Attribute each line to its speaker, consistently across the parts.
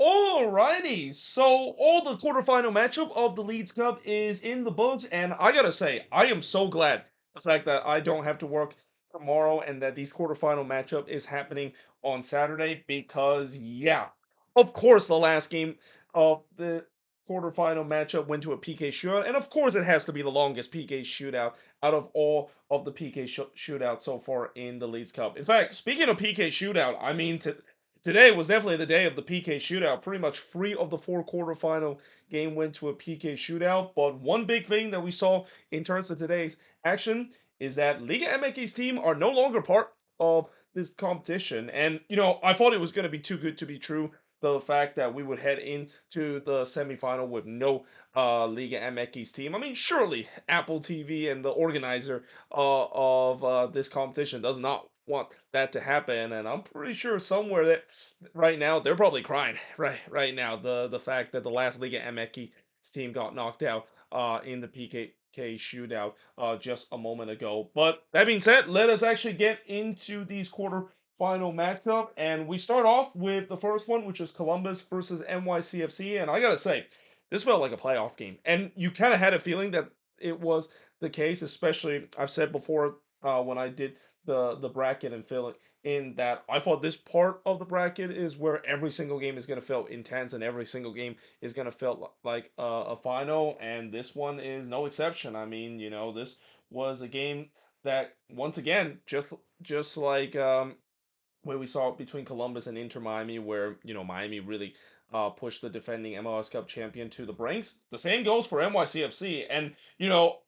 Speaker 1: Alrighty, so all the quarterfinal matchup of the Leeds Cup is in the books, and I gotta say, I am so glad the fact that I don't have to work tomorrow and that these quarterfinal matchup is happening on Saturday because, yeah, of course, the last game of the quarterfinal matchup went to a PK shootout, and of course, it has to be the longest PK shootout out of all of the PK shootouts so far in the Leeds Cup. In fact, speaking of PK shootout, I mean, today was definitely the day of the PK shootout. Pretty much 3 of the 4 quarterfinal game went to a PK shootout. But one big thing that we saw in terms of today's action is that Liga MX team are no longer part of this competition. And I thought it was going to be too good to be true. The fact that we would head into the semifinal with no Liga MX team. I mean, surely Apple TV and the organizer of this competition does not want that to happen, and I'm pretty sure somewhere that right now they're probably crying right now the fact that the last Liga MX team got knocked out in the PKK shootout just a moment ago. But that being said, let us actually get into these quarter-final matchup, and we start off with the first one, which is Columbus versus NYCFC, and I gotta say, this felt like a playoff game, and you kind of had a feeling that it was the case, especially I've said before when I did the bracket and fill it in that I thought this part of the bracket is where every single game is going to feel intense and every single game is going to feel like a final, and this one is no exception. I mean, this was a game that once again, just like where we saw it between Columbus and Inter Miami, where Miami really pushed the defending MLS Cup champion to the brinks. The same goes for NYCFC, and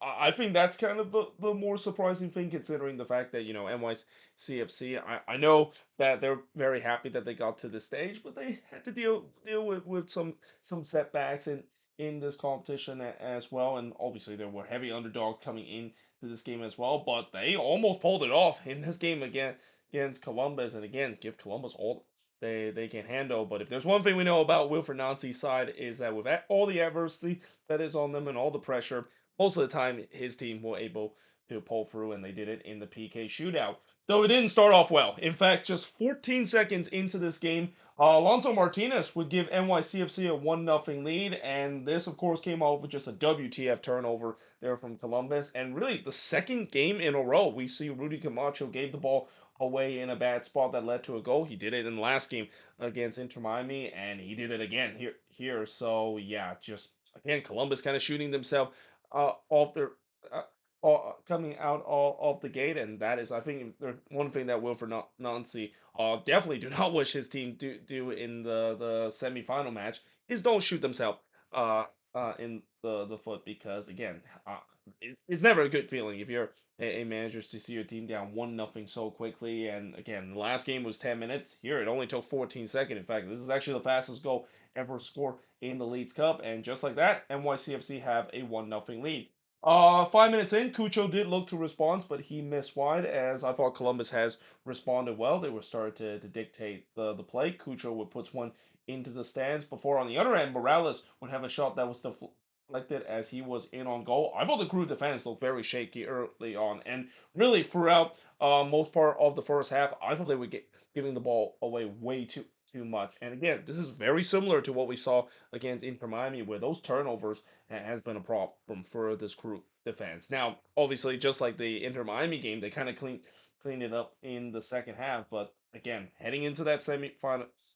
Speaker 1: I think that's kind of the more surprising thing, considering the fact that NYCFC. I know that they're very happy that they got to this stage, but they had to deal with some setbacks in this competition as well, and obviously there were heavy underdogs coming in to this game as well, but they almost pulled it off in this game against Columbus, and again, give Columbus all they can handle. But if there's one thing we know about Wilfred Nancy's side is that with all the adversity that is on them and all the pressure, most of the time his team were able to pull through, and they did it in the PK shootout. Though it didn't start off well. In fact, just 14 seconds into this game, Alonso Martinez would give NYCFC a 1-0 lead, and this, of course, came out with just a WTF turnover there from Columbus. And really, the second game in a row, we see Rudy Camacho gave the ball away in a bad spot that led to a goal. He did it in the last game against Inter Miami, and he did it again here. So yeah, just again Columbus kind of shooting themselves off their coming out of the gate, and that is I think one thing that Wilfred Nancy definitely do not wish his team do in the semifinal match is don't shoot themselves in the foot, because again it's never a good feeling if you're a manager to see your team down 1-0 so quickly. And again, the last game was 10 minutes. Here, it only took 14 seconds. In fact, this is actually the fastest goal ever scored in the Leeds Cup. And just like that, NYCFC have a 1-0 lead. 5 minutes in, Cucho did look to respond, but he missed wide. As I thought Columbus has responded well, they were starting to dictate the play. Cucho would put one into the stands before on the other end, Morales would have a shot that was deflected as he was in on goal. I thought the crew defense looked very shaky early on, and really throughout most part of the first half, I thought they were giving the ball away way too much. And again, this is very similar to what we saw against Inter Miami, where those turnovers has been a problem for this crew defense. Now, obviously, just like the Inter Miami game, they kind of cleaned it up in the second half. But again, heading into that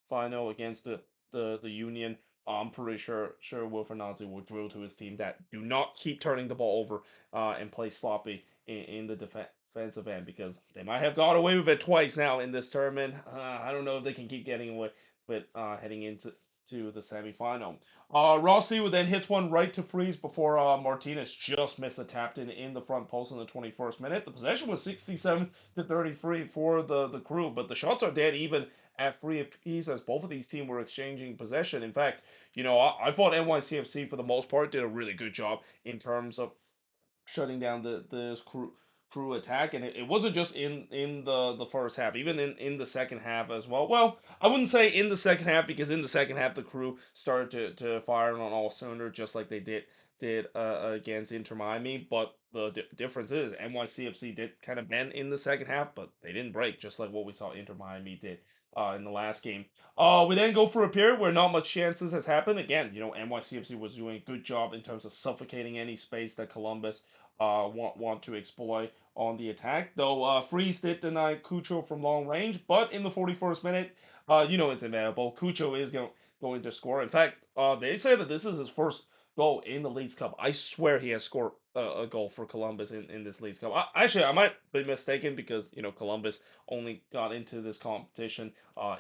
Speaker 1: final against the Union, I'm pretty sure Wilfred Nancy will drill to his team that do not keep turning the ball over and play sloppy in the defensive end, because they might have got away with it twice now in this tournament. I don't know if they can keep getting away with heading into the semifinal. Rossi would then hits one right to freeze before Martinez just missed a tap in the front post in the 21st minute. The possession was 67 to 33 for the crew, but the shots are dead even at 3 apiece, as both of these teams were exchanging possession. In fact, I thought NYCFC for the most part did a really good job in terms of shutting down this crew attack, and it wasn't just in the first half, even in the second half as well. I wouldn't say in the second half, because in the second half the crew started to fire on all cylinders, just like they did against Inter Miami. But the difference is NYCFC did kind of bend in the second half, but they didn't break, just like what we saw Inter Miami did in the last game. We then go for a period where not much chances has happened. Again, NYCFC was doing a good job in terms of suffocating any space that Columbus want to exploit on the attack. Though Freeze did deny Cucho from long range, but in the 41st minute, it's inevitable. Cucho is going to score. In fact, they say that this is his first goal in the Leagues Cup. I swear he has scored a goal for Columbus in this Leagues Cup. Actually, I might be mistaken because Columbus only got into this competition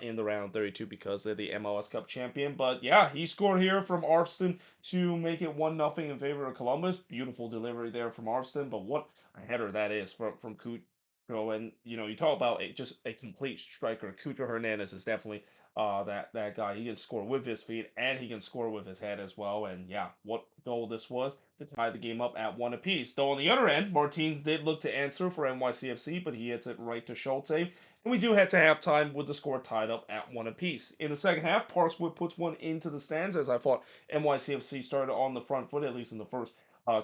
Speaker 1: in the round 32 because they're the MLS Cup champion. But yeah, he scored here from Arvston to make it 1-0 in favor of Columbus. Beautiful delivery there from Arvston, but what a header that is from Cucho. And you talk about just a complete striker. Cucho Hernandez is definitely that guy. He can score with his feet and he can score with his head as well. And yeah, what goal this was to tie the game up at one apiece. Though on the other end, Martins did look to answer for NYCFC, but he hits it right to Schulte. And we do head to halftime with the score tied up at one apiece. In the second half, Parkswood puts one into the stands as I thought NYCFC started on the front foot, at least in the first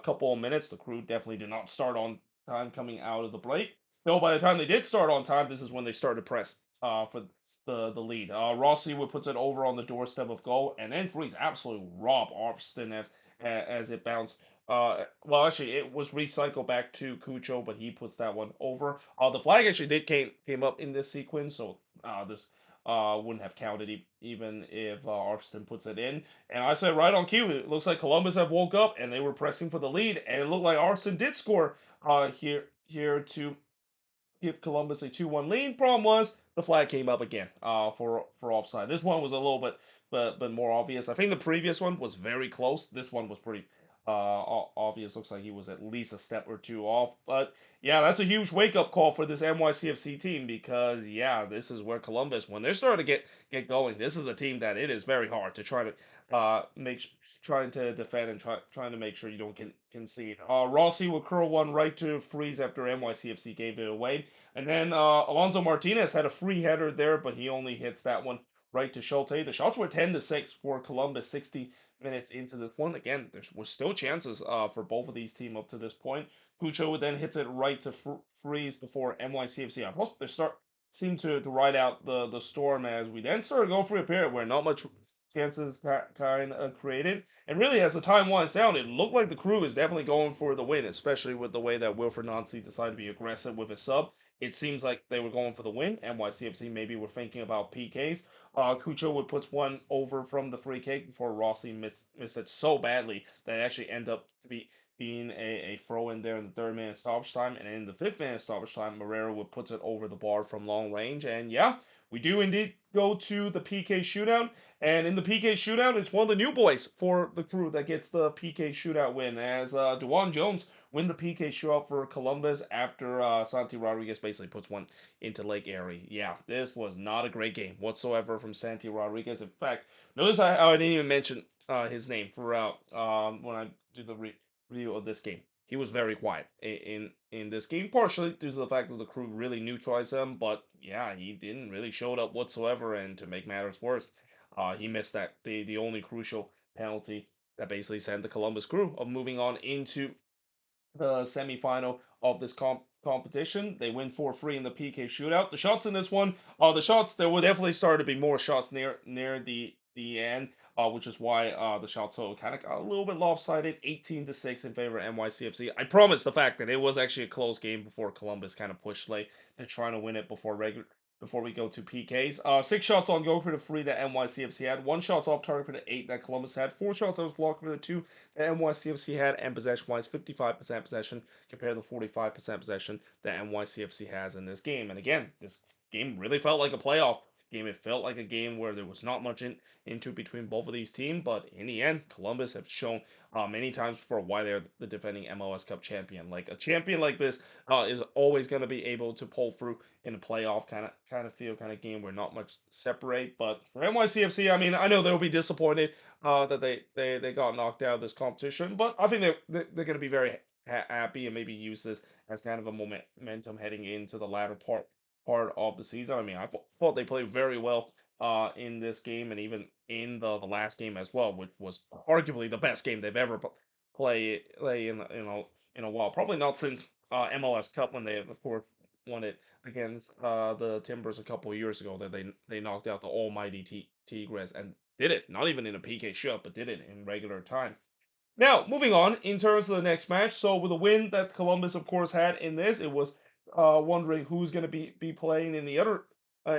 Speaker 1: couple of minutes. The Crew definitely did not start on time coming out of the break. Though by the time they did start on time, this is when they started to press for the lead. Rossi would puts it over on the doorstep of goal, and then Freeze absolutely rob Arvston as it bounced. Well, actually, it was recycled back to Cucho, but he puts that one over. The flag actually did came up in this sequence, so this wouldn't have counted even if Arvston puts it in. And I said right on cue, it looks like Columbus have woke up and they were pressing for the lead, and it looked like Arvston did score here to give Columbus a 2-1 lead. Problem was the flag came up again for offside. This one was a little bit but more obvious. I think the previous one was very close. This one was pretty obvious. Looks like he was at least a step or two off. But yeah, that's a huge wake up call for this NYCFC team because yeah, this is where Columbus, when they're starting to get going, this is a team that it is very hard to try to trying to defend and trying to make sure you don't concede. Rossi will curl one right to Freeze after NYCFC gave it away. And then Alonso Martinez had a free header there, but he only hits that one right to Schulte. The shots were 10-6 for Columbus, 60 minutes into this one. Again, there was still chances for both of these teams up to this point. Cucho then hits it right to Freeze before NYCFC. I thought they seemed to ride out the storm as we then started going for a period where not much chances kind of created. And really, as the time winds down, it looked like the Crew is definitely going for the win, especially with the way that Wilfred Nancy decided to be aggressive with his sub. It seems like they were going for the win. NYCFC maybe were thinking about PKs. Cucho would puts one over from the free kick before Rossi missed it so badly that it actually ended up to being a throw in there in the third minute stoppage time. And in the fifth minute stoppage time, Marrero would puts it over the bar from long range. And yeah, we do indeed go to the PK shootout. And in the PK shootout, it's one of the new boys for the Crew that gets the PK shootout win as Dewan Jones win the PK shootout for Columbus after Santi Rodriguez basically puts one into Lake Erie. Yeah, this was not a great game whatsoever from Santi Rodriguez. In fact, notice how I didn't even mention his name throughout when I do the review of this game. He was very quiet in this game, partially due to the fact that the Crew really neutralized him. But yeah, he didn't really show up whatsoever. And to make matters worse, he missed the only crucial penalty that basically sent the Columbus Crew of moving on into the semifinal of this competition. They win 4-3 in the PK shootout. The shots in this one, there will definitely start to be more shots near the end, which is why the shot total kind of got a little bit lopsided, 18-6 in favor of NYCFC. I promise the fact that it was actually a close game before Columbus kind of pushed late and trying to win it before we go to PKs. 6 shots on goal for the 3 that NYCFC had. 1 shot off target for the 8 that Columbus had. 4 shots that was blocked for the 2 that NYCFC had. And possession-wise, 55% possession compared to 45% possession that NYCFC has in this game. And again, this game really felt like a playoff game. It felt like a game where there was not much into between both of these teams. But in the end, Columbus have shown many times before why they're the defending MLS Cup champion. Like a champion like this is always going to be able to pull through in a playoff kind of game where not much separate. But for NYCFC, I mean, I know they'll be disappointed that they got knocked out of this competition, but I think they're going to be very happy and maybe use this as kind of a momentum heading into the latter part of the season. I mean, I thought they played very well in this game and even in the last game as well, which was arguably the best game they've ever play in a while. Probably not since MLS Cup when they of course won it against the Timbers a couple of years ago. That they knocked out the almighty Tigres and did it not even in a PK shot, but did it in regular time. Now, moving on in terms of the next match. So with the win that Columbus, of course, had in this, it was wondering who's going to be playing in the other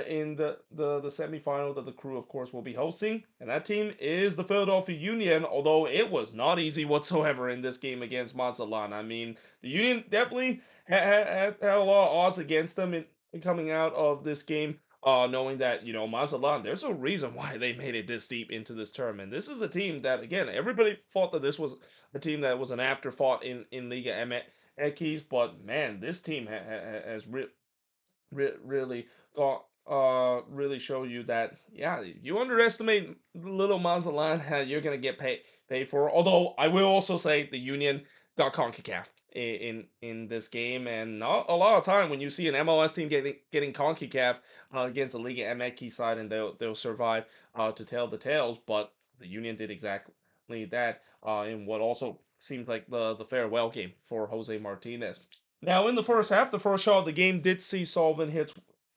Speaker 1: in the semifinal that the Crew, of course, will be hosting, and that team is the Philadelphia Union. Although it was not easy whatsoever in this game against Mazatlan. I mean, the Union definitely had a lot of odds against them in coming out of this game. Knowing that Mazatlan, there's a reason why they made it this deep into this tournament. This is a team that, again, everybody thought that this was a team that was an afterthought in Liga MX, but man, this team has really got really show you that, yeah, you underestimate little Mazatlan, you're gonna get paid for. Although I will also say the Union got CONCACAF in this game, and not a lot of time when you see an MLS team getting CONCACAF against a Liga MX side, and they'll survive to tell the tales. But the Union did exactly that in what also seems like the farewell game for Jose Martinez. Now, in the first half, the first shot of the game did see Sullivan hits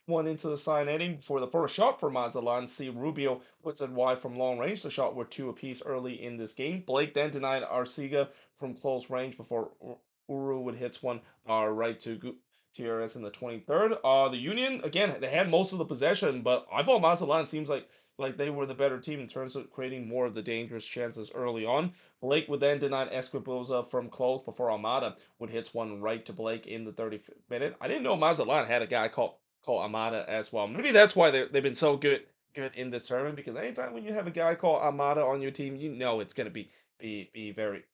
Speaker 1: one into the side netting before the first shot for Mazatlan. See Rubio puts it wide from long range. The shot were two apiece early in this game. Blake then denied Arcega from close range before Uru would hits one right to Gutierrez in the 23rd. The Union, again, they had most of the possession, but I thought Mazatlan seems like they were the better team in terms of creating more of the dangerous chances early on. Blake would then deny Esquiboza from close before Almada would hits one right to Blake in the 35th minute. I didn't know Mazatlan had a guy called Almada as well. Maybe that's why they've been so good in this tournament, because anytime when you have a guy called Almada on your team, you know it's gonna be very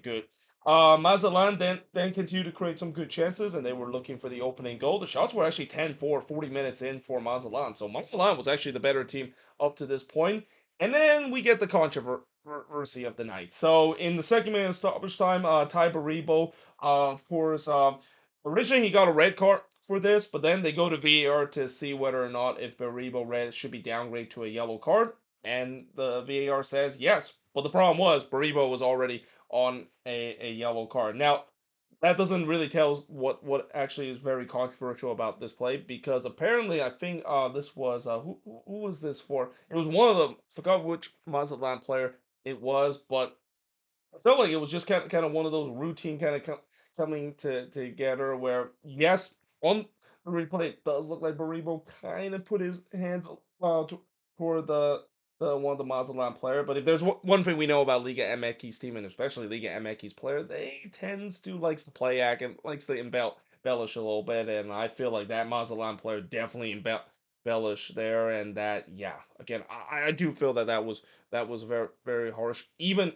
Speaker 1: good. Mazatlan then continued to create some good chances, and they were looking for the opening goal. The shots were actually 10-4, 40 minutes in for Mazatlan. So Mazatlan was actually the better team up to this point. And then we get the controversy of the night. So in the second minute of stoppage time, Ty Baribo, of course, originally he got a red card for this, but then they go to VAR to see whether or not if Baribo red should be downgraded to a yellow card, and the VAR says yes. But the problem was Baribo was already on a yellow card. Now, that doesn't really tell us what actually is very controversial about this play, because apparently I think this was who was this for? It was one of the, forgot which Mazatlan player it was, but I felt like it was just kind of one of those routine kind of coming together where, yes, on the replay it does look like Baribo kind of put his hands toward the one of the Mazatlan player. But if there's one thing we know about Liga MX team, and especially Liga MX player, they tends to likes to play act and likes to embellish a little bit, and I feel like that Mazatlan player definitely embellish there, and that, yeah, again, I do feel that was very harsh, even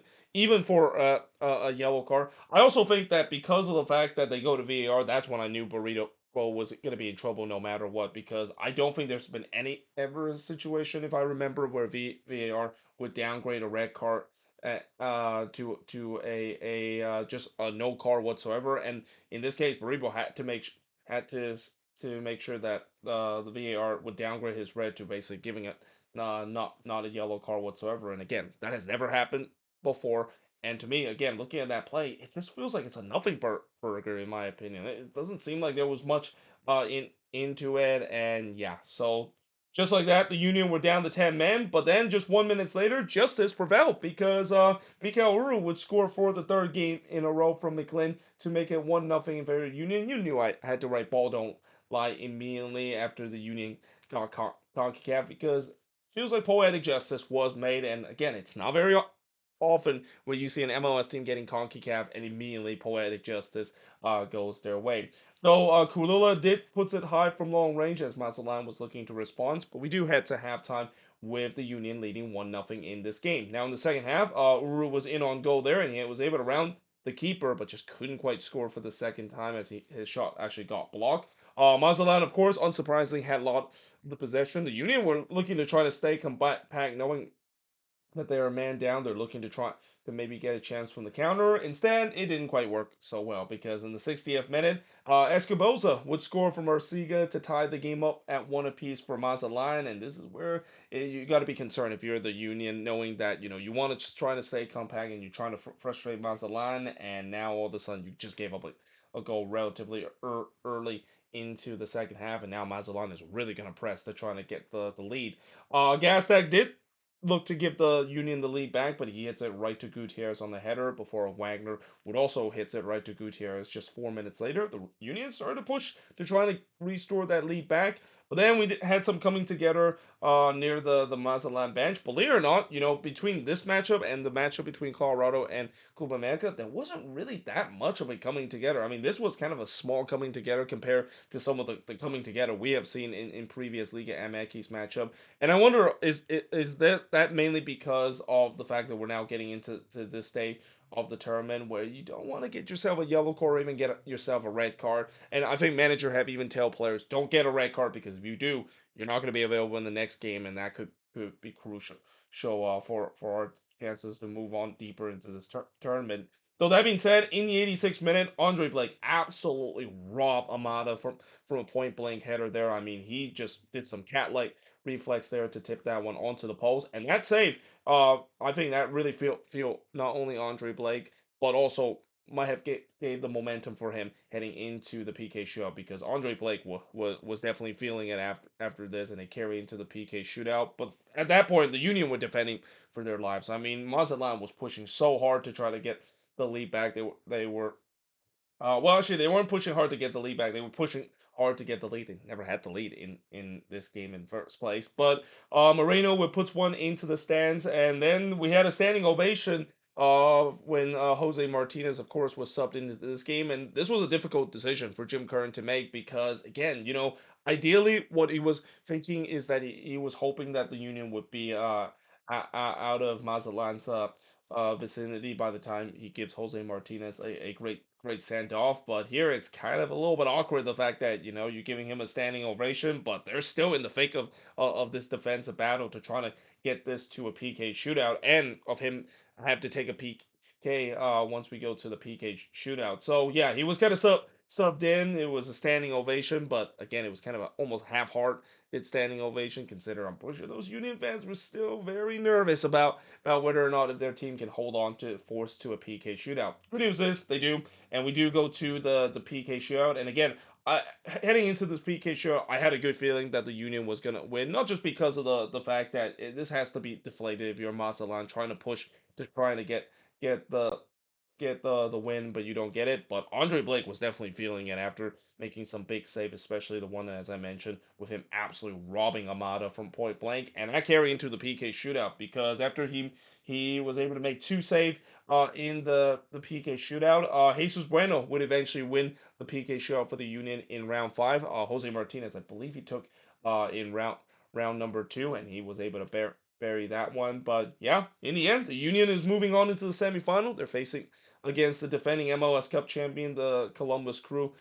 Speaker 1: for a yellow card. I also think that because of the fact that they go to VAR, that's when I knew Burrito was going to be in trouble no matter what. Because I don't think there's been any ever situation, if I remember, where VAR would downgrade a red card to a just a no card whatsoever. And in this case, Baribo had to make sure that the VAR would downgrade his red to basically giving it not a yellow card whatsoever. And again, that has never happened before. And to me, again, looking at that play, it just feels like it's a nothing burger in my opinion. It doesn't seem like there was much into it, and yeah, so just like that, the Union were down to 10 men. But then just 1 minute later, justice prevailed, because Mikael Uru would score for the third game in a row from McLean to make it 1-0 in favor of Union. You knew I had to write ball don't lie immediately after the Union got CONCACAF, because feels like poetic justice was made. And again, it's not very often where you see an MLS team getting CONCACAF and immediately poetic justice goes their way. Though Kulula did puts it high from long range as Mazatlan was looking to respond, but we do head to halftime with the Union leading 1-0 in this game. Now in the second half, Uru was in on goal there, and he was able to round the keeper, but just couldn't quite score for the second time as his shot actually got blocked. Mazatlan, of course, unsurprisingly, had a lot of the possession. The Union were looking to try to stay compact, knowing that they are man down. They're looking to try to maybe get a chance from the counter. Instead, it didn't quite work so well, because in the 60th minute, Escoboza would score from Arcega to tie the game up at one apiece for Mazatlan. And this is where you got to be concerned if you're the Union, knowing that you want to try to stay compact and you're trying to frustrate Mazatlan, and now all of a sudden you just gave up a goal relatively early into the second half, and now Mazatlan is really going to press. They're trying to get the lead. Gastak did look to give the Union the lead back, but he hits it right to Gutierrez on the header before Wagner would also hits it right to Gutierrez. Just 4 minutes later, the Union started to push to try to restore that lead back. But then we had some coming together near the Mazatlan bench. Believe it or not, between this matchup and the matchup between Colorado and Club America, there wasn't really that much of a coming together. I mean, this was kind of a small coming together compared to some of the coming together we have seen in previous Liga MX matchup. And I wonder, is that mainly because of the fact that we're now getting into this stage of the tournament where you don't want to get yourself a yellow card or even get yourself a red card? And I think manager have even tell players don't get a red card because if you do, you're not going to be available in the next game, and that could be crucial. Show for our chances to move on deeper into this tournament. Though that being said, in the 86th minute, Andre Blake absolutely robbed Amada from a point blank header there. I mean, he just did some cat like reflex there to tip that one onto the post, and that save, I think that really feel not only Andre Blake but also might have gave the momentum for him heading into the PK shootout because Andre Blake was definitely feeling it after this, and they carried into the PK shootout. But at that point, the Union were defending for their lives. I mean, Mazatlan was pushing so hard to try to get the lead back. They were well, actually, they weren't pushing hard to get the lead back. They were pushing hard to get the lead. They never had the lead in this game in first place. But Moreno would puts one into the stands, and then we had a standing ovation when Jose Martinez, of course, was subbed into this game. And this was a difficult decision for Jim Curran to make because, again, ideally, what he was thinking is that he was hoping that the Union would be out of Mazatlan's vicinity by the time he gives Jose Martinez a great send off. But here it's kind of a little bit awkward the fact that you're giving him a standing ovation, but they're still in the thick of this defensive battle to try to get this to a PK shootout, and of him have to take a PK once we go to the PK shootout. So yeah, he was kind of subbed in. It was a standing ovation, but again, it was kind of a, almost half-heart it's standing ovation. Consider I'm pretty sure those Union fans were still very nervous about whether or not if their team can hold on to force to a PK shootout. Good news is they do, and we do go to the PK shootout. And again, heading into this PK shootout, I had a good feeling that the Union was gonna win, not just because of the fact that this has to be deflated if you're Mazatlan trying to push to trying to get the win, but you don't get it. But Andre Blake was definitely feeling it after making some big save, especially the one as I mentioned, with him absolutely robbing Amada from point blank, and that carried into the PK shootout because after he was able to make two save in the PK shootout, Jesus Bueno would eventually win the PK shootout for the Union in round five. Jose Martinez, I believe he took in round number two, and he was able to bury that one. But yeah, in the end, the Union is moving on into the semifinal. They're facing against the defending MLS Cup champion, the Columbus Crew,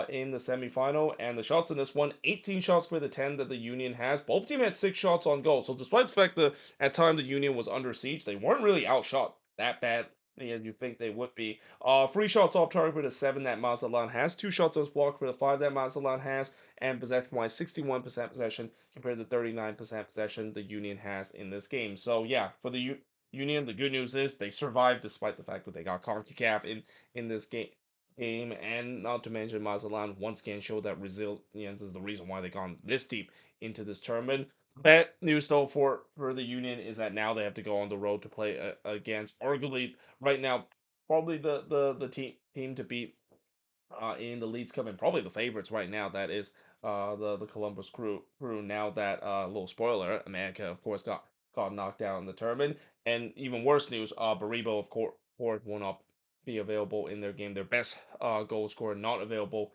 Speaker 1: in the semifinal. And the shots in this one, 18 shots for the 10 that the Union has. Both teams had 6 shots on goal. So despite the fact that at time the Union was under siege, they weren't really outshot that bad as you think they would be. 3 shots off target for the 7 that Mazatlan has, 2 shots on block for the 5 that Mazatlan has, and possession-wise, 61% possession compared to 39% possession the Union has in this game. So yeah, for the Union, the good news is they survived despite the fact that they got CONCACAF in this game, and not to mention Mazatlan once again showed that resilience is the reason why they gone this deep into this tournament. Bad news though for the Union is that now they have to go on the road to play against arguably right now probably the team to beat in the Leeds Cup and probably the favorites right now. That is the Columbus Crew. Now that little spoiler, America of course got knocked out in the tournament, and even worse news, Baribo of course will not be available in their game. Their best goal scorer not available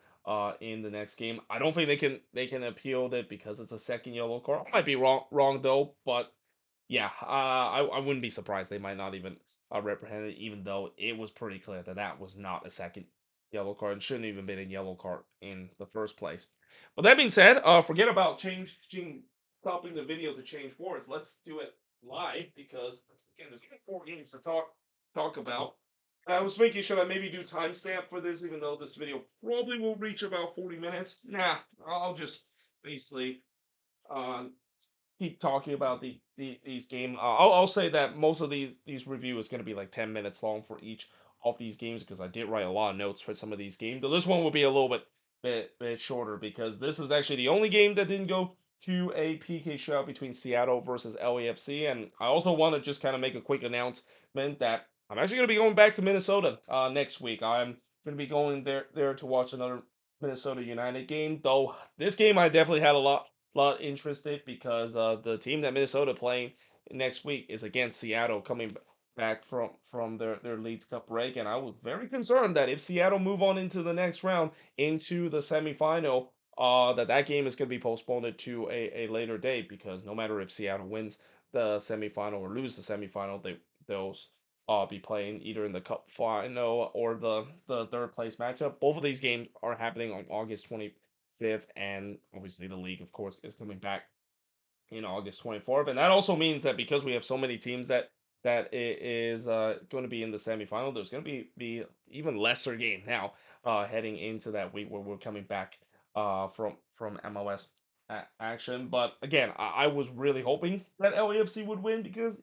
Speaker 1: in the next game. I don't think they can appeal it because it's a second yellow card. I might be wrong though, but yeah, I wouldn't be surprised they might not even reprehend it, even though it was pretty clear that that was not a second yellow card and shouldn't even been a yellow card in the first place. But that being said, forget about stopping the video to change boards. Let's do it live because again, there's only 4 games to talk about. I was thinking, should I maybe do timestamp for this, even though this video probably will reach about 40 minutes? Nah, I'll just basically uh, keep talking about these games. I'll say that most of these review is going to be like 10 minutes long for each of these games because I did write a lot of notes for some of these games. But this one will be a little bit bit shorter because this is actually the only game that didn't go to a PK shootout between Seattle versus LAFC. And I also want to just kind of make a quick announcement that I'm actually going to be going back to Minnesota next week. I'm going to be going there to watch another Minnesota United game. Though this game I definitely had a lot interested because the team that Minnesota playing next week is against Seattle coming back from their Leagues Cup break, and I was very concerned that if Seattle move on into the next round into the semifinal, that game is going to be postponed to a later date because no matter if Seattle wins the semifinal or lose the semifinal, they'll be playing either in the cup final or the third place matchup. Both of these games are happening on August 25th, and obviously the league, of course, is coming back in August 24th. And that also means that because we have so many teams that is going to be in the semifinal, there's going to be even lesser game now heading into that week where we're coming back from MLS action. But again, I was really hoping that LAFC would win because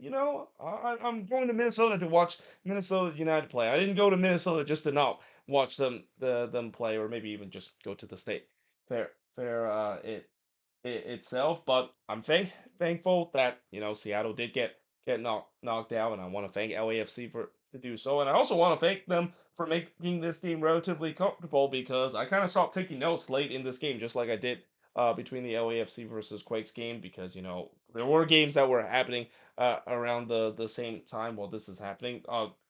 Speaker 1: I'm going to Minnesota to watch Minnesota United play. I didn't go to Minnesota just to not watch them play, or maybe even just go to the state fair itself. But I'm thankful that Seattle did get knocked out, and I want to thank LAFC for to do so, and I also want to thank them for making this game relatively comfortable because I kind of stopped taking notes late in this game, just like I did between the LAFC versus Quakes game, because there were games that were happening around the same time while this is happening.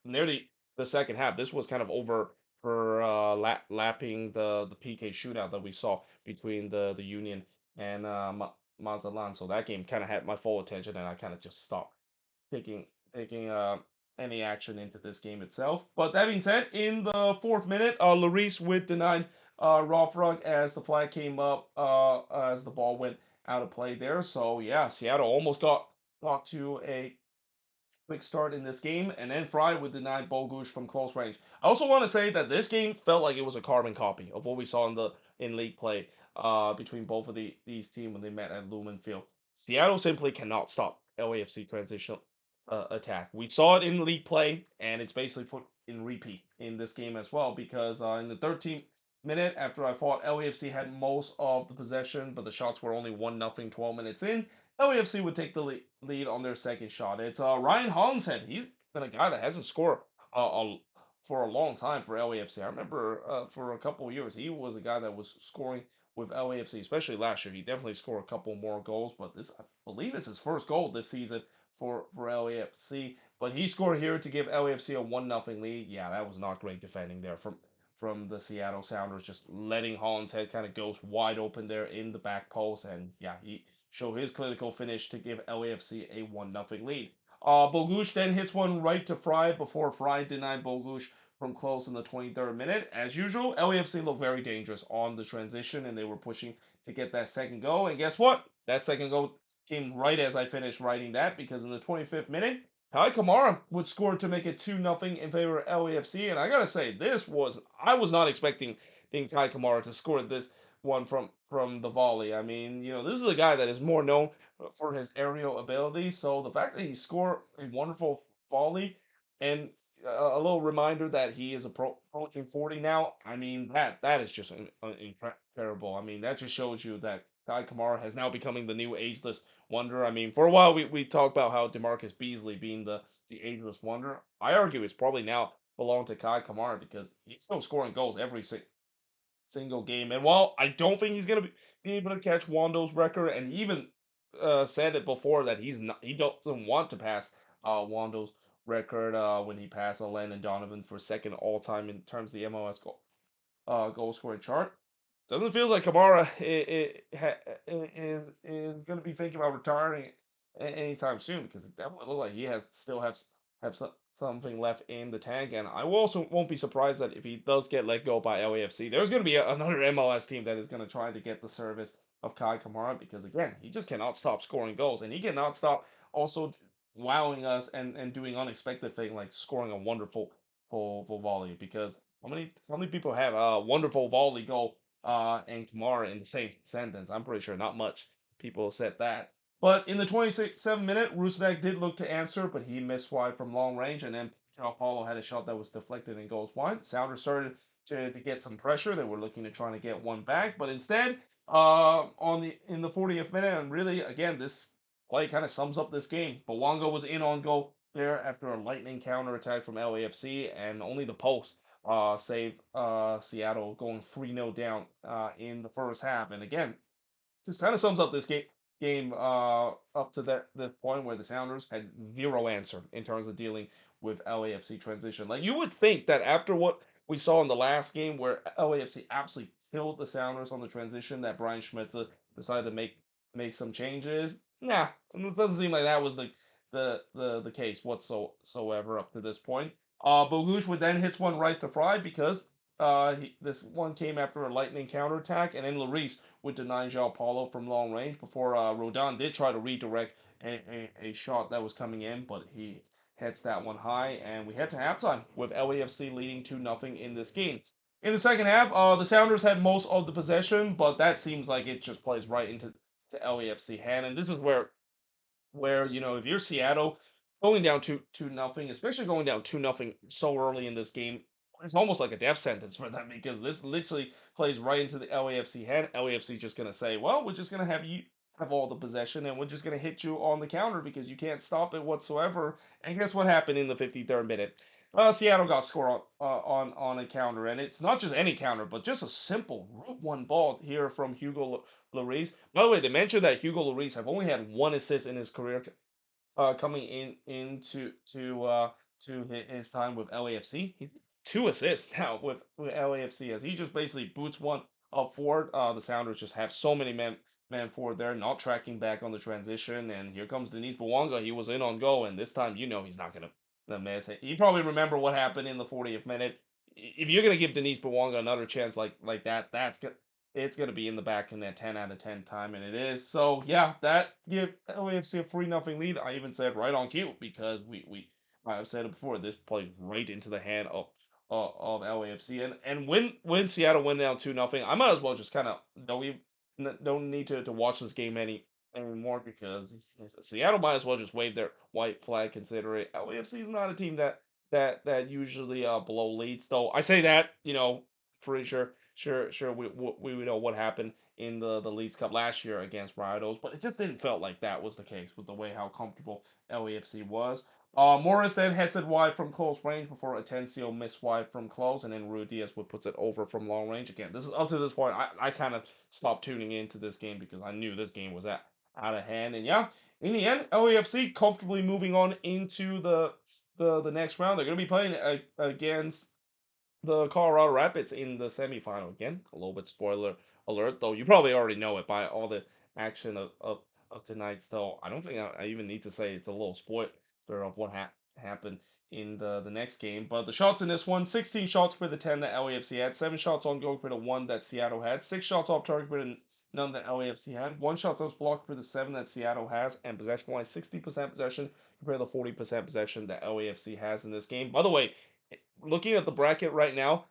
Speaker 1: Nearly the second half, this was kind of over for lapping the PK shootout that we saw between the Union and Mazatlan. So that game kind of had my full attention, and I kind of just stopped taking taking any action into this game itself. But that being said, in the fourth minute, Lloris with denied Rothrock as the flag came up as the ball went out of play there. So yeah, Seattle almost got to a quick start in this game, and then Fry would deny Bogusz from close range. I also want to say that this game felt like it was a carbon copy of what we saw in league play between both of these teams when they met at Lumen Field. Seattle simply cannot stop LAFC transitional attack. We saw it in league play, and it's basically put in repeat in this game as well because in the 13th minute after I thought LAFC had most of the possession, but the shots were only 1-0 12 minutes in. LAFC would take the lead on their second shot. It's Ryan Hollingshead. He's been a guy that hasn't scored for a long time for LAFC. I remember for a couple of years he was a guy that was scoring with LAFC, especially last year. He definitely scored a couple more goals, but this I believe is his first goal this season for LAFC. But he scored here to give LAFC a 1-0 lead. Yeah, that was not great defending there from the Seattle Sounders, just letting Hollingshead kind of goes wide open there in the back post, and yeah, he show his clinical finish to give LAFC a 1-0 lead. Bogusz then hits one right to Fry before Fry denied Bogusz from close in the 23rd minute. As usual, LAFC looked very dangerous on the transition, and they were pushing to get that second goal. And guess what? That second goal came right as I finished writing that because in the 25th minute, Kai Kamara would score to make it 2-0 in favor of LAFC. And I gotta say, I was not expecting Kai Kamara to score this one from the volley. I mean, this is a guy that is more known for his aerial ability. So the fact that he scored a wonderful volley and a little reminder that he is approaching 40 now. I mean, that is just incredible. I mean, that just shows you that Kai Kamara has now becoming the new ageless wonder. I mean, for a while we talked about how DeMarcus Beasley being the ageless wonder. I argue it's probably now belong to Kai Kamara because he's still scoring goals every single game. And while I don't think he's gonna be able to catch Wando's record, and he even said it before that he doesn't want to pass Wando's record when he passed Landon Donovan for second all time in terms of the MLS goal scoring chart. Doesn't feel like Kamara is going to be thinking about retiring anytime soon because it definitely looks like he still have something left in the tank. And I also won't be surprised that if he does get let go by LAFC, there's going to be another MLS team that is going to try to get the service of Kai Kamara because again, he just cannot stop scoring goals, and he cannot stop also wowing us and doing unexpected thing like scoring a wonderful full volley. Because how many people have a wonderful volley goal and Kamara in the same sentence? I'm pretty sure not much people said that. But in the 27th minute, Rusnak did look to answer, but he missed wide from long range, and then João Paulo had a shot that was deflected and goes wide. Sounders started to get some pressure. They were looking to try to get one back, but instead, on the in the 40th minute, and really again, this play kind of sums up this game. Bawanga was in on goal there after a lightning counter attack from LAFC, and only the post saved Seattle going 3-0 down in the first half. And again, just kind of sums up this game up to that point where the Sounders had zero answer in terms of dealing with LAFC transition. Like you would think that after what we saw in the last game where LAFC absolutely killed the Sounders on the transition, that Brian Schmitzer decided to make some changes. Nah, it doesn't seem like that was the case whatsoever up to this point. Bogusz would then hits one right to Fry because this one came after a lightning counterattack, and then Lloris would deny João Paulo from long range before Rodon did try to redirect a shot that was coming in, but he hits that one high, and we head to halftime with LAFC leading 2-0 in this game. In the second half, the Sounders had most of the possession, but that seems like it just plays right into LAFC hand, and this is where if you're Seattle going down two nothing, especially going down 2-0 so early in this game, it's almost like a death sentence for them because this literally plays right into the LAFC head. LAFC just gonna say, well, we're just gonna have you have all the possession and we're just gonna hit you on the counter because you can't stop it whatsoever. And guess what happened in the 53rd minute? Seattle got scored on a counter, and it's not just any counter, but just a simple route one ball here from Hugo Lloris. By the way, they mentioned that Hugo Lloris have only had one assist in his career, coming into his time with LAFC. He's 2 assists now with LAFC as he just basically boots one up forward. The Sounders just have so many man forward there, not tracking back on the transition. And here comes Denise Bawanga. He was in on goal, and this time he's not gonna miss it. You probably remember what happened in the 40th minute. If you're gonna give Denise Bawanga another chance like that, it's gonna be in the back in that 10 out of 10 time, and it is. So yeah, that give LAFC a 3-0 lead. I even said right on cue because I've said it before. This played right into the hand of LAFC, and when Seattle went down 2-0, I might as well just kind of don't need to watch this game anymore because Seattle might as well just wave their white flag. Considering LAFC is not a team that usually blow leads. Though I say that, pretty sure we know what happened in the Leeds Cup last year against Rayados, but it just didn't felt like that was the case with the way how comfortable LAFC was. Morris then heads it wide from close range before Atencio missed wide from close, and then Ruiz would puts it over from long range. Again, this is up to this point. I kind of stopped tuning into this game because I knew this game was out of hand. And yeah, in the end, LAFC comfortably moving on into the next round. They're going to be playing against the Colorado Rapids in the semifinal again. A little bit spoiler alert, though you probably already know it by all the action of tonight's. Though I don't think I even need to say it's a little spoiler of what happened in the next game. But the shots in this one: 16 shots for the 10 that LAFC had, 7 shots on goal for the 1 that Seattle had, 6 shots off target for the none that LAFC had, 1 shot was blocked for the 7 that Seattle has, and possession wise 60% possession compared to the 40% possession that LAFC has in this game. By the way, looking at the bracket right now,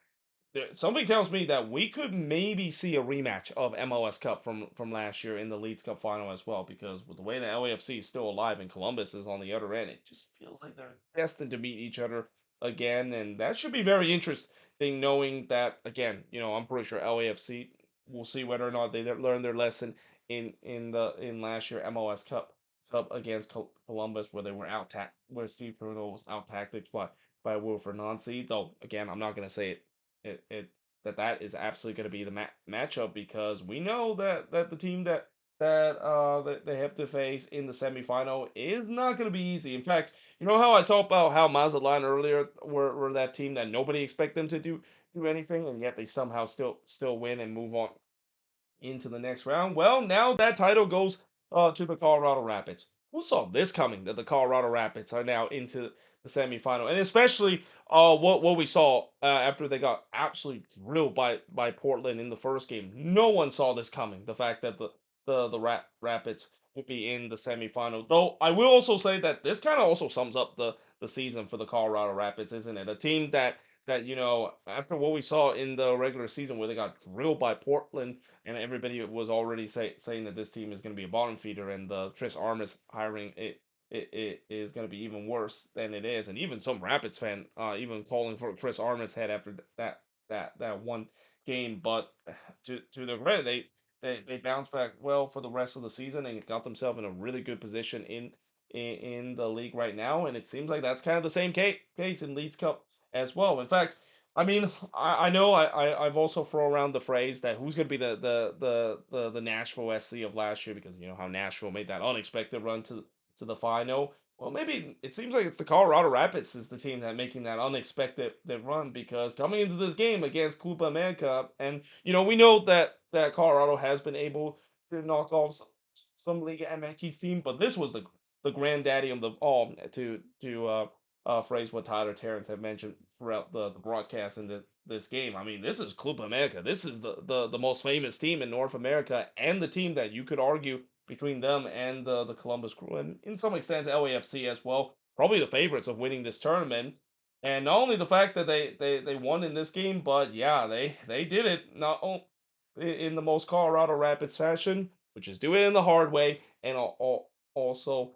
Speaker 1: something tells me that we could maybe see a rematch of MLS Cup from last year in the Leeds Cup final as well, because with the way the LAFC is still alive and Columbus is on the other end, it just feels like they're destined to meet each other again, and that should be very interesting. Knowing that again, I'm pretty sure LAFC will see whether or not they learn their lesson in last year MLS Cup against Columbus, where they were where Steve Bruno was out tactics by Wilfred Nancy. Though again, I'm not gonna say it that is absolutely going to be the matchup because we know that the team that they have to face in the semifinal is not going to be easy. In fact, you know how I talked about how Mazatlan earlier were that team that nobody expect them to do anything, and yet they somehow still win and move on into the next round. Well, now that title goes to the Colorado Rapids. Who saw this coming? That the Colorado Rapids are now into the semifinal, and especially what we saw after they got absolutely drilled by Portland in the first game. No one saw this coming. The fact that the Rapids would be in the semifinal. Though I will also say that this kind of also sums up the season for the Colorado Rapids, isn't it? A team that after what we saw in the regular season where they got drilled by Portland, and everybody was already saying that this team is going to be a bottom feeder, and the Chris Armas hiring it is going to be even worse than it is, and even some Rapids fan even calling for Chris Armas head after that that one game. But to their credit, they bounced back well for the rest of the season and got themselves in a really good position in the league right now. And it seems like that's kind of the same case in Leeds Cup as well. In fact, I mean, I know I've also thrown around the phrase that who's going to be the Nashville SC of last year, because you know how Nashville made that unexpected run to the final. Well, maybe it seems like it's the Colorado Rapids is the team that making that unexpected that run, because coming into this game against Club America, and you know we know that Colorado has been able to knock off some Liga MX team, but this was the granddaddy of the all, to phrase what Tyler Terrence had mentioned throughout the broadcast in this game. I mean, this is Club America. This is the most famous team in North America, and the team that you could argue between them and the Columbus Crew, and in some extent LAFC as well, probably the favorites of winning this tournament. And not only the fact that they won in this game, but yeah, they did it not only in the most Colorado Rapids fashion, which is do it in the hard way, and also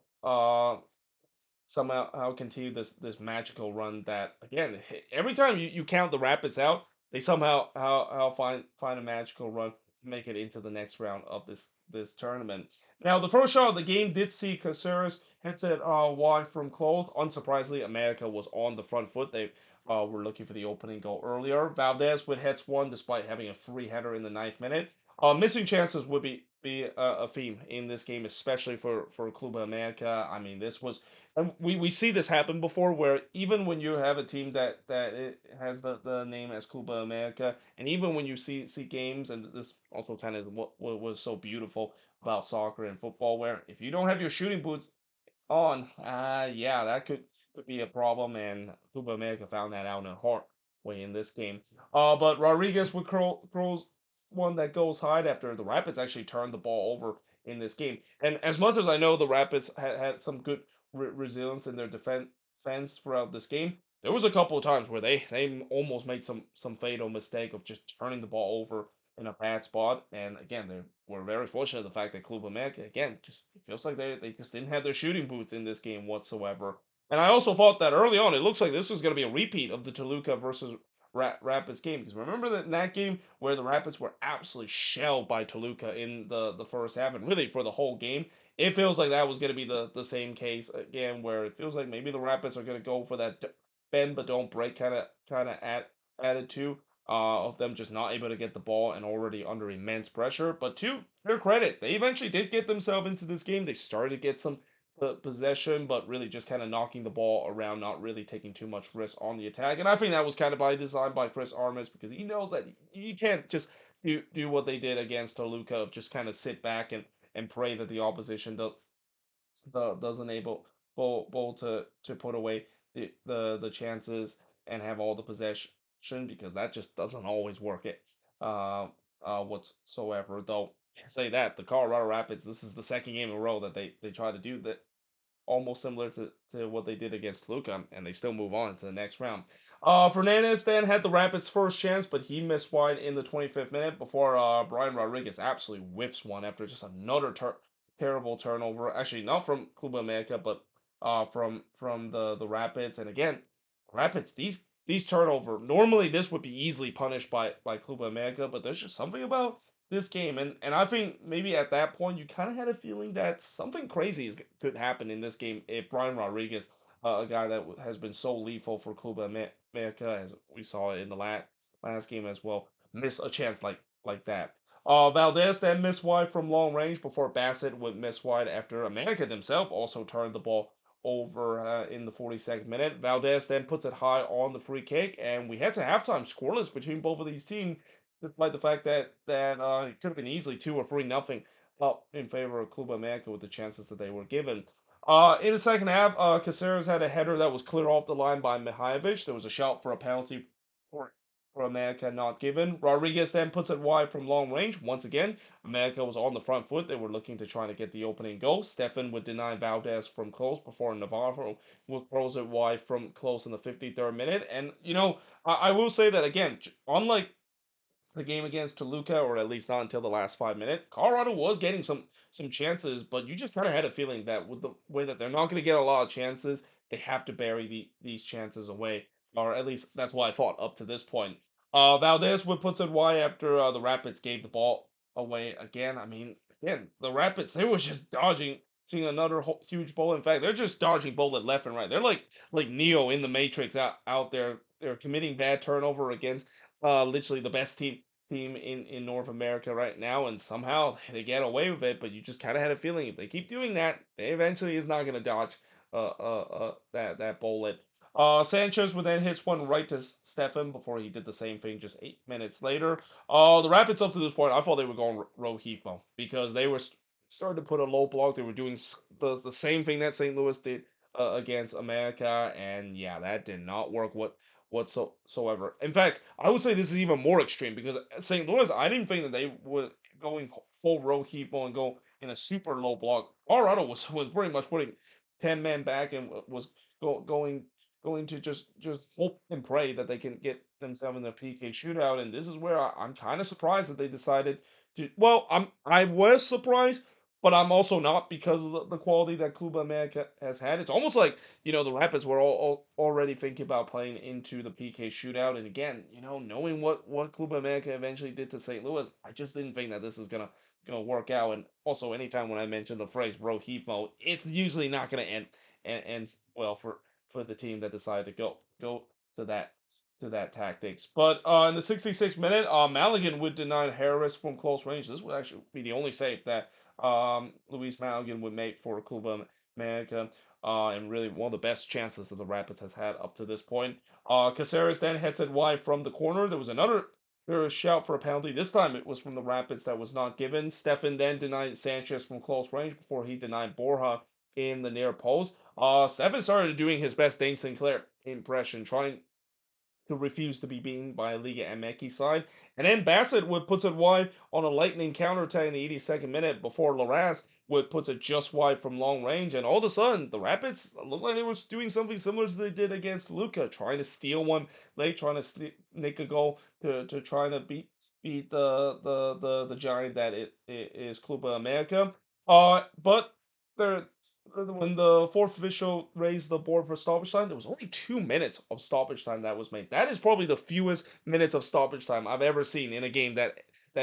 Speaker 1: somehow continue this magical run that again every time you count the Rapids out, they somehow how find a magical run to make it into the next round of this tournament. Now the first shot of the game did see Caceres hits it wide from close. Unsurprisingly, America was on the front foot. They were looking for the opening goal earlier. Valdez with heads one despite having a free header in the ninth minute. Missing chances would be a theme in this game, especially for Club America. I mean, this was, and we see this happen before, where even when you have a team that it has the name as Club America, and even when you see games, and this also kind of what was so beautiful about soccer and football, where if you don't have your shooting boots on, yeah, that could be a problem, and Club America found that out in a hard way in this game. But Rodriguez would curls one that goes high after the Rapids actually turned the ball over in this game. And as much as I know the Rapids had some good resilience in their defense throughout this game, there was a couple of times where they almost made some fatal mistake of just turning the ball over in a bad spot. And again, they were very fortunate the fact that Club America, again, just it feels like they just didn't have their shooting boots in this game whatsoever. And I also thought that early on, it looks like this was going to be a repeat of the Toluca versus Rapids game. Because remember that in that game where the Rapids were absolutely shelled by Toluca in the first half, and really for the whole game, it feels like that was going to be the same case again, where it feels like maybe the Rapids are going to go for that bend but don't break kind of attitude of them just not able to get the ball and already under immense pressure. But to their credit, they eventually did get themselves into this game. They started to get some possession, but really just kind of knocking the ball around, not really taking too much risk on the attack. And I think that was kind of by design by Chris Armas, because he knows that you can't just do what they did against Toluca of just kind of sit back and pray that the opposition doesn't able to put away the chances and have all the possession, because that just doesn't always work it whatsoever. Though say that the Colorado Rapids, this is the second game in a row that they try to do that, almost similar to what they did against Luca, and they still move on to the next round. Fernandez then had the Rapids' first chance, but he missed wide in the 25th minute before Brian Rodriguez absolutely whiffs one after just another terrible turnover. Actually, not from Club America, but from the Rapids. And again, Rapids, these turnover, normally this would be easily punished by Club America, but there's just something about this game, and I think maybe at that point you kind of had a feeling that something crazy could happen in this game if Brian Rodriguez, a guy that has been so lethal for Club America, as we saw in the last game as well, miss a chance like that. Valdez then missed wide from long range before Bassett would miss wide after America themselves also turned the ball over in the 42nd minute. Valdez then puts it high on the free kick, and we head to halftime scoreless between both of these teams, despite the fact that it could have been easily 2 or 3-0 up in favor of Club America with the chances that they were given. In the second half, Caceres had a header that was clear off the line by Mihajlovic. There was a shout for a penalty for, for America not given. Rodriguez then puts it wide from long range. Once again, America was on the front foot. They were looking to try to get the opening goal. Stefan would deny Valdez from close before Navarro would close it wide from close in the 53rd minute. And, you know, I will say that again, unlike the game against Toluca, or at least not until the last 5 minutes, Colorado was getting some chances, but you just kind of had a feeling that with the way that they're not going to get a lot of chances, they have to bury these chances away, or at least that's what I thought up to this point. Valdez would put it wide after the Rapids gave the ball away again. I mean, again, the Rapids, they were just dodging another huge bullet. In fact, they're just dodging bullet left and right. They're like Neo in the Matrix out there. They're committing bad turnover against literally the best team in North America right now, and somehow they get away with it. But you just kind of had a feeling if they keep doing that, they eventually is not going to dodge that bullet. Sanchez would then hit one right to Stefan before he did the same thing just 8 minutes later. The Rapids up to this point, I thought they were going Rohifmo because they were starting to put a low block. They were doing the same thing that St. Louis did against America, and yeah, that did not work whatsoever. In fact, I would say this is even more extreme because St. Louis, I didn't think that they were going full Rohifmo and go in a super low block. Colorado was pretty much putting 10 men back and was going to just hope and pray that they can get themselves in a PK shootout. And this is where I'm kind of surprised that they decided to. Well, I was surprised, but I'm also not because of the quality that Club America has had. It's almost like the Rapids were all already thinking about playing into the PK shootout. And again, knowing what Club America eventually did to St. Louis, I just didn't think that this is gonna work out. And also, anytime when I mention the phrase "bro heat mode," it's usually not gonna end well for the team that decided to go to that tactics. But in the 66th minute, Maligan would deny Harris from close range. This would actually be the only save that Luis Maligan would make for Club America. And really one of the best chances that the Rapids has had up to this point. Caceres then heads it wide from the corner. There was a shout for a penalty. This time it was from the Rapids that was not given. Stefan then denied Sanchez from close range before he denied Borja in the near post. Stefan started doing his best Dane Sinclair impression, trying to refuse to be beaten by a Liga MX side. And then Bassett would put it wide on a lightning counterattack in the 82nd minute before Larraz would put it just wide from long range. And all of a sudden, the Rapids looked like they were doing something similar to they did against Luca, trying to steal one late, trying to nick a goal to trying to beat the giant that it is Club America. But there when the fourth official raised the board for stoppage time, there was only 2 minutes of stoppage time that was made. That is probably the fewest minutes of stoppage time I've ever seen in a game that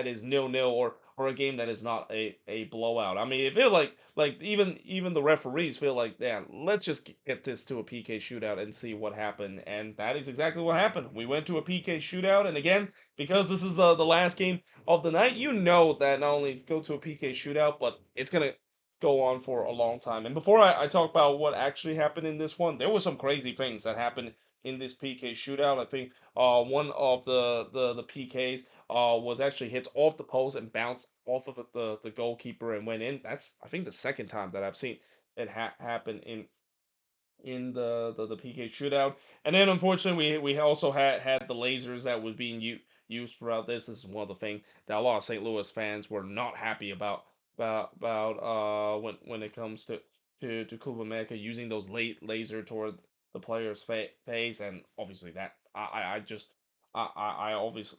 Speaker 1: is 0-0 or a game that is not a blowout. I mean, it feel like even the referees feel like, yeah, let's just get this to a PK shootout and see what happened. And that is exactly what happened. We went to a PK shootout, and again, because this is the last game of the night, that not only go to a PK shootout, but it's gonna go on for a long time. And before I talk about what actually happened in this one, there were some crazy things that happened in this PK shootout. I think one of the PKs was actually hit off the post and bounced off of the goalkeeper and went in. That's I think the second time that I've seen it happen in the PK shootout. And then unfortunately we also had the lasers that was being used throughout this. This is one of the things that a lot of St. Louis fans were not happy about when it comes to Club America using those late laser toward the player's face. And obviously that I just I obviously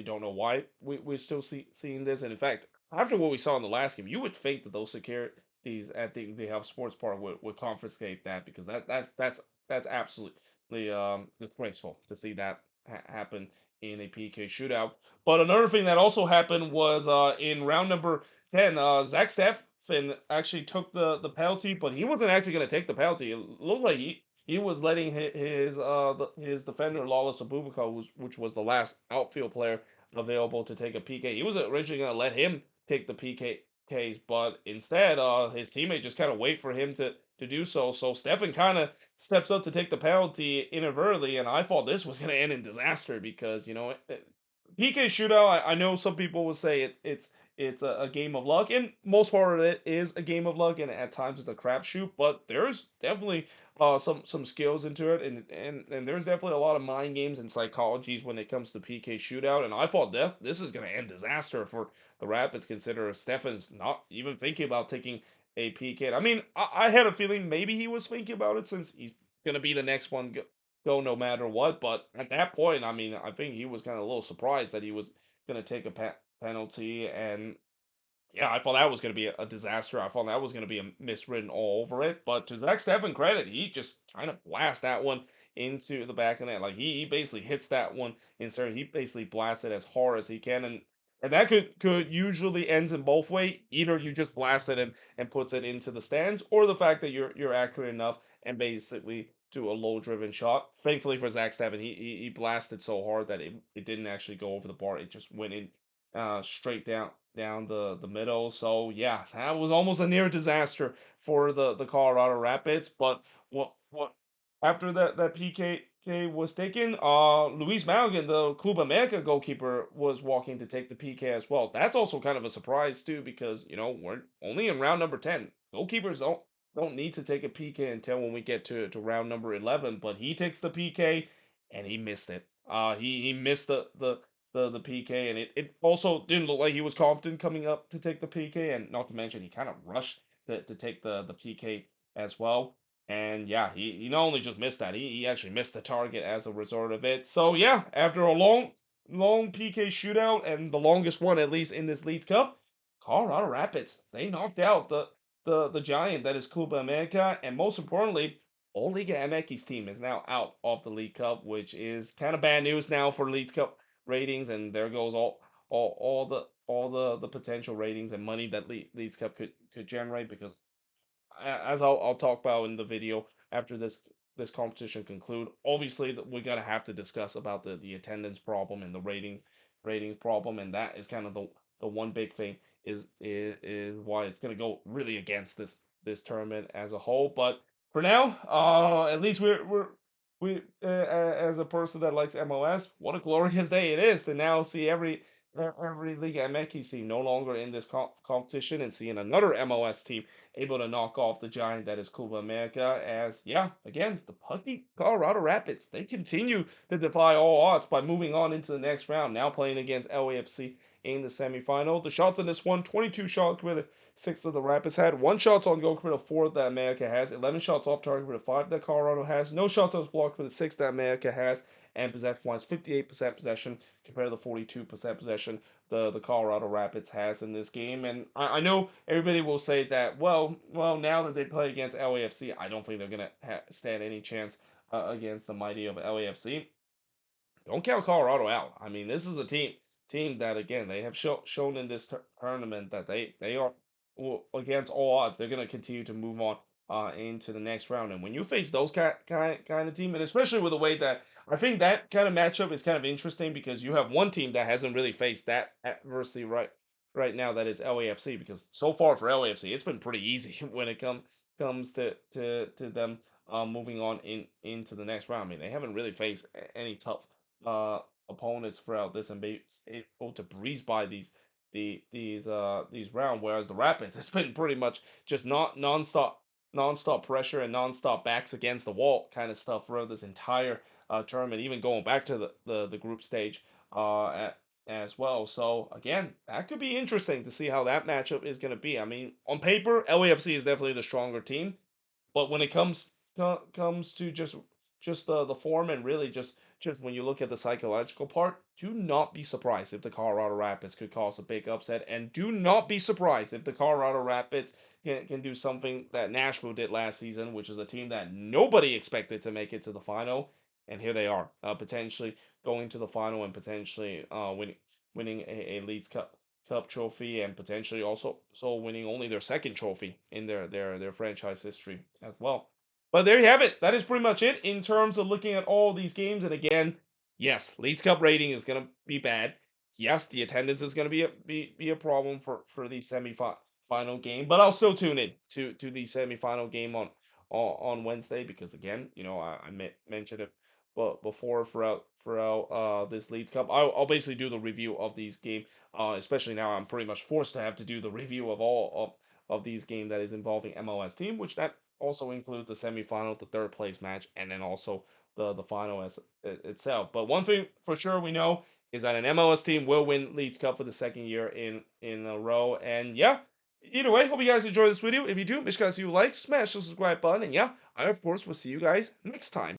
Speaker 1: don't know why we're still seeing this. And in fact, after what we saw in the last game, you would think that those securities at the Health Sports Park would confiscate that, because that's absolutely disgraceful to see that happen in a PK shootout. But another thing that also happened was in round number 10, Zach Steffen actually took the penalty, but he wasn't actually going to take the penalty. It looked like he was letting his defender Lawless Abubakar, which was the last outfield player available to take a PK. He was originally going to let him take the PKs, but instead, his teammate just kind of wait for him to do so. So Steffen kind of steps up to take the penalty inadvertently, and I thought this was going to end in disaster because PK shootout. I know some people will say it's a game of luck, and most part of it is a game of luck, and at times it's a crapshoot. But there's definitely some skills into it, and there's definitely a lot of mind games and psychologies when it comes to PK shootout. And I thought this is gonna end disaster for the Rapids, consider Steffen's not even thinking about taking a PK. I mean, I had a feeling maybe he was thinking about it since he's gonna be the next one go no matter what. But at that point, I mean, I think he was kind of a little surprised that he was gonna take a penalty. And yeah, I thought that was going to be a disaster. I thought that was going to be a miswritten all over it. But to Zach Steffen credit, he just kind of blast that one into the back of the net. Like he basically hits that one in center. He basically blasts it as hard as he can, and that could usually ends in both way. Either you just blast it and puts it into the stands, or the fact that you're accurate enough and basically do a low driven shot. Thankfully for Zach Steffen, he blasted so hard that it didn't actually go over the bar. It just went in straight down the middle. So yeah, that was almost a near disaster for the Colorado Rapids. But what after that PK was taken, Luis Maligan, the Club America goalkeeper, was walking to take the PK as well. That's also kind of a surprise too, because we're only in round number 10. Goalkeepers don't need to take a PK until when we get to round number 11. But he takes the PK and he missed it. He missed the PK, and it also didn't look like he was confident coming up to take the PK, and not to mention he kind of rushed to take the PK as well. And yeah, he not only just missed that, he actually missed the target as a result of it. So yeah, after a long PK shootout, and the longest one at least in this Leagues Cup, Colorado Rapids, they knocked out the giant that is Club America, and most importantly, all Liga MX team is now out of the League Cup, which is kind of bad news now for League Cup ratings, and there goes all the potential ratings and money that Leagues Cup could generate, because as I'll talk about in the video after this competition conclude. Obviously, we're gonna have to discuss about the attendance problem and the ratings problem, and that is kind of the one big thing is why it's gonna go really against this tournament as a whole. But for now, at least we as a person that likes MLS, what a glorious day it is to now see every Liga MX team no longer in this competition, and seeing another MLS team able to knock off the giant that is Club America. As yeah, again, the Pucky Colorado Rapids, they continue to defy all odds by moving on into the next round, now playing against LAFC in the semifinal. The shots in this one, 22 shots with six of the Rapids had, one shots on goal for the four that America has, 11 shots off target for the five that Colorado has, no shots that was blocked for the six that America has, and possession wise, 58% possession compared to the 42% possession the Colorado Rapids has in this game. And I know everybody will say that, well, now that they play against LAFC, I don't think they're gonna stand any chance against the mighty of LAFC. Don't count Colorado out. I mean, this is a team that again they have shown in this tournament that they are against all odds. They're gonna continue to move on into the next round. And when you face those kind of team, and especially with the way that I think that kind of matchup is kind of interesting, because you have one team that hasn't really faced that adversity right now, that is LAFC. Because so far for LAFC, it's been pretty easy when it comes to them moving on into the next round. I mean, they haven't really faced any tough uh, opponents throughout this, and be able to breeze by these round. Whereas the Rapids, it's been pretty much just not nonstop pressure and nonstop backs against the wall kind of stuff throughout this entire tournament, even going back to the group stage as well. So again, that could be interesting to see how that matchup is going to be. I mean, on paper, LAFC is definitely the stronger team, but when it comes to just the form, and really just when you look at the psychological part, do not be surprised if the Colorado Rapids could cause a big upset, and do not be surprised if the Colorado Rapids can do something that Nashville did last season, which is a team that nobody expected to make it to the final, and here they are, potentially going to the final, and potentially winning a Leeds Cup trophy, and potentially also winning only their second trophy in their franchise history as well. But there you have it. That is pretty much it in terms of looking at all these games. And again, yes, Leeds Cup rating is going to be bad. Yes, the attendance is going to be a problem for the semi-final game. But I'll still tune in to the semi-final game on Wednesday, because again, I mentioned it but before throughout this Leeds Cup. I'll basically do the review of these game. Especially now, I'm pretty much forced to have to do the review of all of these game that is involving MLS team, which that also includes the semifinal, the third place match, and then also the final as itself. But one thing for sure we know is that an MLS team will win Leeds Cup for the second year in a row. And yeah, either way, hope you guys enjoy this video. If you do, make sure you guys like, smash the subscribe button, and yeah, I of course will see you guys next time.